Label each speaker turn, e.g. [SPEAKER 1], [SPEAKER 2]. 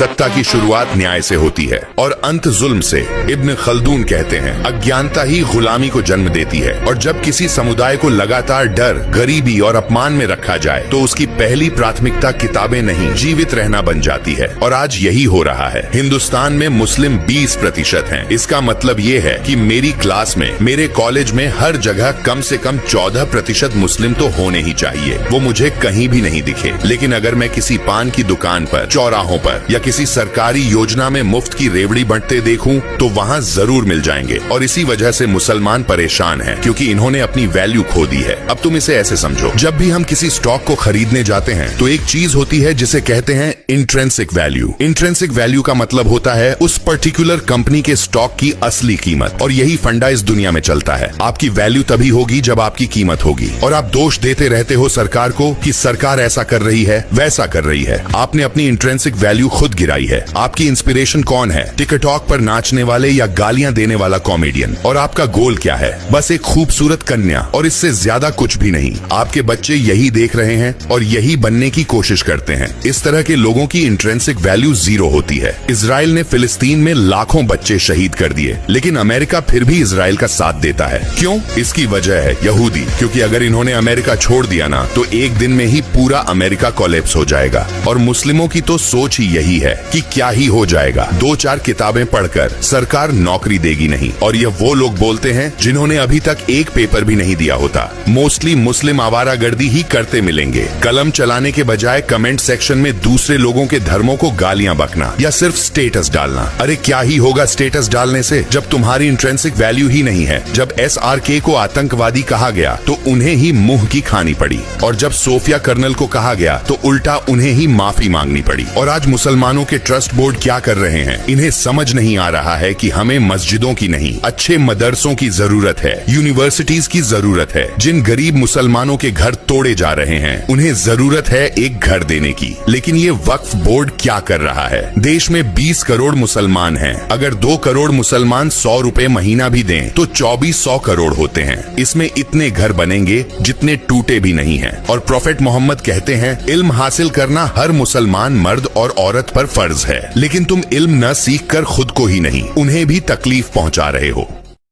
[SPEAKER 1] सत्ता की शुरुआत न्याय से होती है और अंत जुल्म से। इब्न खल्दून कहते हैं, अज्ञानता ही गुलामी को जन्म देती है, और जब किसी समुदाय को लगातार डर, गरीबी और अपमान में रखा जाए तो उसकी पहली प्राथमिकता किताबें नहीं, जीवित रहना बन जाती है। और आज यही हो रहा है। हिंदुस्तान में मुस्लिम 20% हैं। इसका मतलब ये है कि मेरी क्लास में, मेरे कॉलेज में हर जगह कम से कम 14% मुस्लिम तो होने ही चाहिए। वो मुझे कहीं भी नहीं दिखे, लेकिन अगर मैं किसी पान की दुकान पर, चौराहों पर या किसी सरकारी योजना में मुफ्त की रेवड़ी बंटते देखूं तो वहाँ जरूर मिल जाएंगे। और इसी वजह से मुसलमान परेशान हैं, क्योंकि इन्होंने अपनी वैल्यू खो दी है। अब तुम इसे ऐसे समझो, जब भी हम किसी स्टॉक को खरीदने जाते हैं तो एक चीज होती है जिसे कहते हैं इंट्रिंसिक वैल्यू। इंट्रिंसिक वैल्यू का मतलब होता है उस पर्टिकुलर कंपनी के स्टॉक की असली कीमत, और यही फंडा इस दुनिया में चलता है। आपकी वैल्यू तभी होगी जब आपकी कीमत होगी। और आप दोष देते रहते हो सरकार को कि सरकार ऐसा कर रही है, वैसा कर रही है। आपने अपनी इंट्रिंसिक वैल्यू खुद गिराई है। आपकी इंस्पिरेशन कौन है? टिकटॉक पर नाचने वाले या गालियां देने वाला कॉमेडियन? और आपका गोल क्या है? बस एक खूबसूरत कन्या, और इससे ज्यादा कुछ भी नहीं। आपके बच्चे यही देख रहे हैं और यही बनने की कोशिश करते हैं। इस तरह के लोगों की इंट्रिंसिक वैल्यू 0 होती है। इजराइल ने फिलिस्तीन में लाखों बच्चे शहीद कर दिए, लेकिन अमेरिका फिर भी इजराइल का साथ देता है। क्यों? इसकी वजह है यहूदी, क्योंकि अगर इन्होंने अमेरिका छोड़ दिया ना तो एक दिन में ही पूरा अमेरिका कोलैप्स हो जाएगा। और मुस्लिमों की तो सोच ही यही है कि क्या ही हो जाएगा, 2-4 किताबें पढ़कर सरकार नौकरी देगी नहीं। और ये वो लोग बोलते हैं जिन्होंने अभी तक एक पेपर भी नहीं दिया होता। मोस्टली मुस्लिम आवारागर्दी ही करते मिलेंगे, कलम चलाने के बजाय कमेंट सेक्शन में दूसरे लोगों के धर्मों को गालियां बकना या सिर्फ स्टेटस डालना। अरे क्या ही होगा स्टेटस डालने से, जब तुम्हारी इंट्रिंसिक वैल्यू ही नहीं है। जब SRK को आतंकवादी कहा गया तो उन्हें ही मुंह की खानी पड़ी, और जब सोफिया कर्नल को कहा गया तो उल्टा उन्हें ही माफी मांगनी पड़ी। और आज मुसलमानों के ट्रस्ट बोर्ड क्या कर रहे हैं? इन्हें समझ नहीं आ रहा है कि हमें मस्जिदों की नहीं, अच्छे मदरसों की जरूरत है, यूनिवर्सिटीज की जरूरत है। जिन गरीब मुसलमानों के घर तोड़े जा रहे हैं उन्हें जरूरत है एक घर देने की। लेकिन ये वक्फ बोर्ड क्या कर रहा है? देश में 20 करोड़ मुसलमान हैं। अगर 2 करोड़ मुसलमान 100 रुपए महीना भी दें तो 2400 करोड़ होते हैं। इसमें इतने घर बनेंगे जितने टूटे भी नहीं हैं। और प्रोफेट मोहम्मद कहते हैं, इल्म हासिल करना हर मुसलमान मर्द और औरत पर फर्ज है। लेकिन तुम इल्म न सीख कर खुद को ही नहीं, उन्हें भी तकलीफ पहुंचा रहे हो।